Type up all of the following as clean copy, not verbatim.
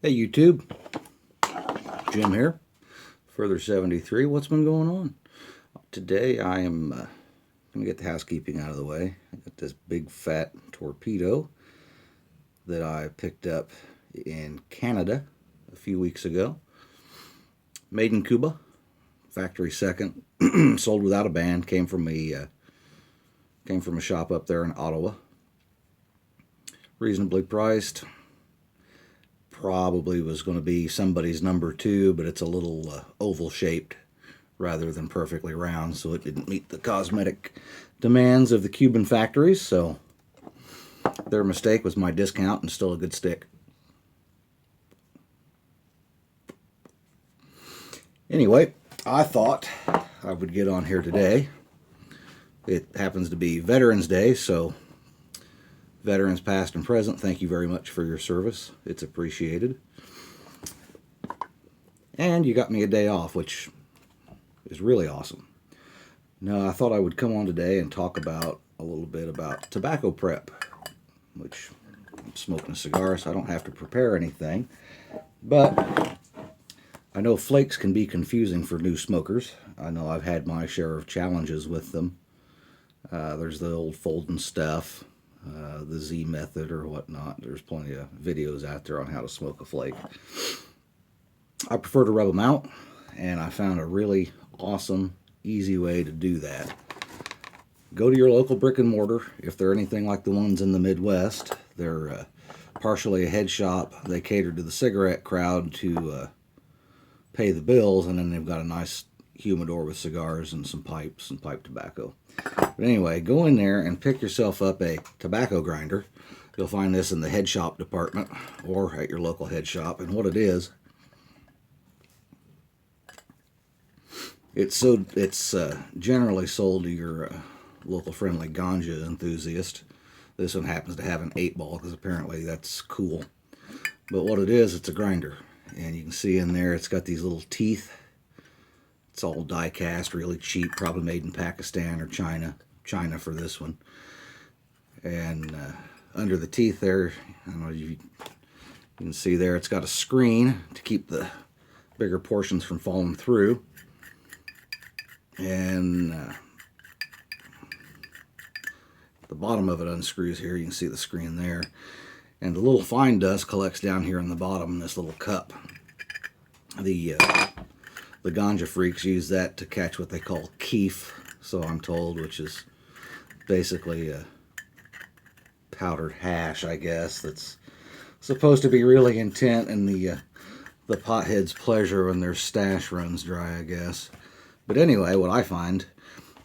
Hey YouTube, Jim here, Further 73. What's been going on? Today I am going to get the housekeeping out of the way. I got this big fat torpedo that I picked up in Canada a few weeks ago. Made in Cuba, factory second, sold without a band. Came from a shop up there in Ottawa. Reasonably priced. Probably was going to be somebody's number 2, but it's a little oval shaped rather than perfectly round, so it didn't meet the cosmetic demands of the Cuban factories, so their mistake was my discount, and still a good stick. Anyway, I thought I would get on here today. It happens to be Veterans Day, so veterans past and present, thank you very much for your service. It's appreciated. And you got me a day off, which is really awesome. Now, I thought I would come on today and talk about a little bit about tobacco prep, which I'm smoking a cigar, so I don't have to prepare anything. But I know flakes can be confusing for new smokers. I know I've had my share of challenges with them. There's the old folding stuff. The Z method or whatnot. There's plenty of videos out there on how to smoke a flake. I prefer to rub them out, and I found a really awesome, easy way to do that. Go to your local brick and mortar. If they're anything like the ones in the Midwest, they're partially a head shop. They cater to the cigarette crowd to pay the bills, and then they've got a nice humidor with cigars and some pipes and pipe tobacco. But anyway, go in there and pick yourself up a tobacco grinder. You'll find this in the head shop department or at your local head shop. And what it is, it's generally sold to your local friendly ganja enthusiast. This one happens to have an 8-ball because apparently that's cool. But what it is, it's a grinder. And you can see in there it's got these little teeth. It's all die cast, really cheap, probably made in Pakistan or China. China for this one. And under the teeth there, I don't know if you can see there, it's got a screen to keep the bigger portions from falling through. And the bottom of it unscrews here. You can see the screen there. And the little fine dust collects down here in the bottom in this little cup. The ganja freaks use that to catch what they call keef, so I'm told, which is basically a powdered hash, I guess, that's supposed to be really intent in the pothead's pleasure when their stash runs dry, I guess. But anyway, what I find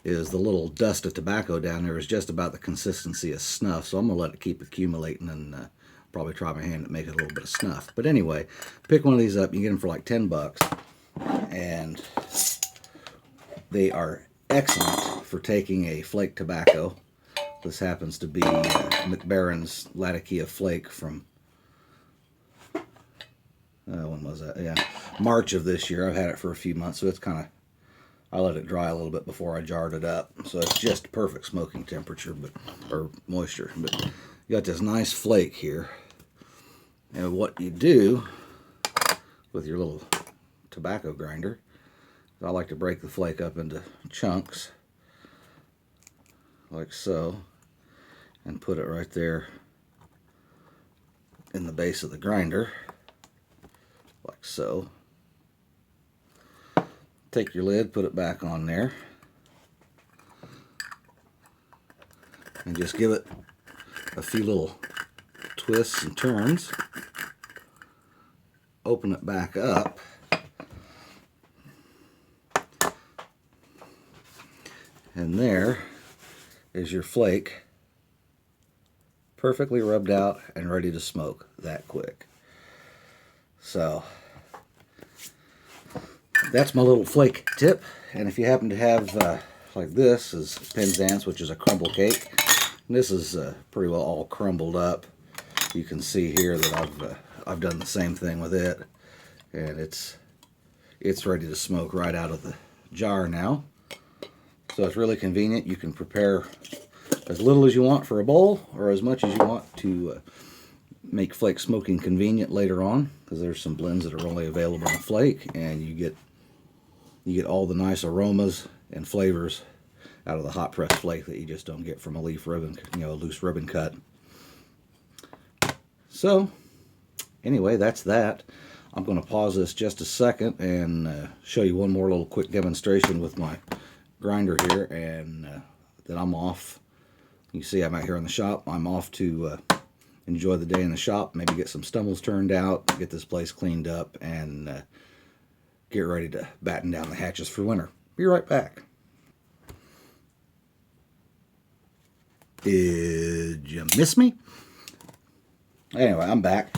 is the little dust of tobacco down there is just about the consistency of snuff, so I'm going to let it keep accumulating and probably try my hand at making a little bit of snuff. But anyway, pick one of these up. You can get them for like $10. And they are excellent for taking a flake tobacco. This happens to be McBaron's Latakia Flake from, when was that? Yeah, March of this year. I've had it for a few months, so it's kind of, I let it dry a little bit before I jarred it up. So it's just perfect smoking temperature, or moisture. But you got this nice flake here. And what you do with your little tobacco grinder, I like to break the flake up into chunks like so and put it right there in the base of the grinder like so. Take your lid, put it back on there, and just give it a few little twists and turns. Open it back up. And there is your flake, perfectly rubbed out and ready to smoke that quick. So that's my little flake tip. And if you happen to have like this is Penzance, which is a crumble cake. And this is pretty well all crumbled up. You can see here that I've done the same thing with it, and it's ready to smoke right out of the jar now. So it's really convenient. You can prepare as little as you want for a bowl or as much as you want to make flake smoking convenient later on, because there's some blends that are only available in Flake, and you get all the nice aromas and flavors out of the hot press flake that you just don't get from a leaf ribbon, a loose ribbon cut. So anyway, that's that. I'm going to pause this just a second and show you one more little quick demonstration with my grinder here, and then I'm off. You see I'm out here in the shop. I'm off to enjoy the day in the shop, maybe get some stumbles turned out, get this place cleaned up, and get ready to batten down the hatches for winter. Be right back. Did you miss me? Anyway, I'm back.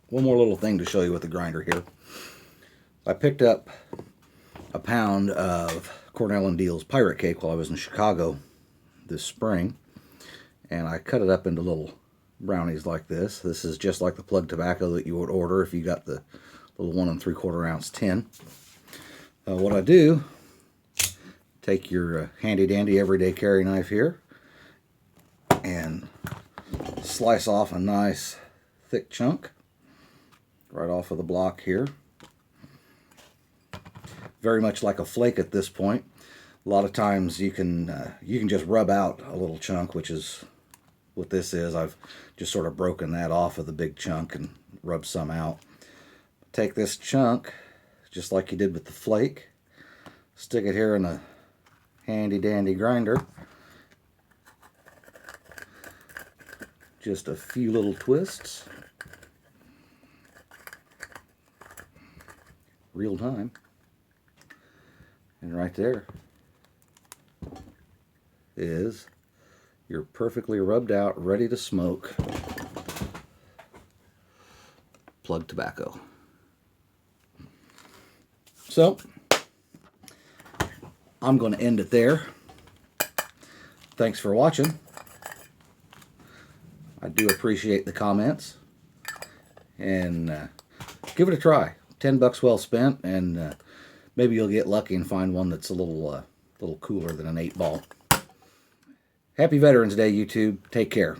One more little thing to show you with the grinder here. I picked up a pound of Cornell and Deal's Pirate Cake while I was in Chicago this spring, and I cut it up into little brownies like this. This is just like the plug tobacco that you would order if you got the little 1 3/4 ounce tin. What I do, take your handy dandy everyday carry knife here and slice off a nice thick chunk right off of the block here. Very much like a flake at this point. A lot of times you can just rub out a little chunk, which is what this is. I've just sort of broken that off of the big chunk and rubbed some out. Take this chunk, just like you did with the flake, stick it here in a handy dandy grinder. Just a few little twists. Real time. And right there is your perfectly rubbed out, ready to smoke plug tobacco. So I'm going to end it there. Thanks for watching. I do appreciate the comments, and give it a try. $10 well spent, and maybe you'll get lucky and find one that's a little cooler than an 8-ball. Happy Veterans Day, YouTube. Take care.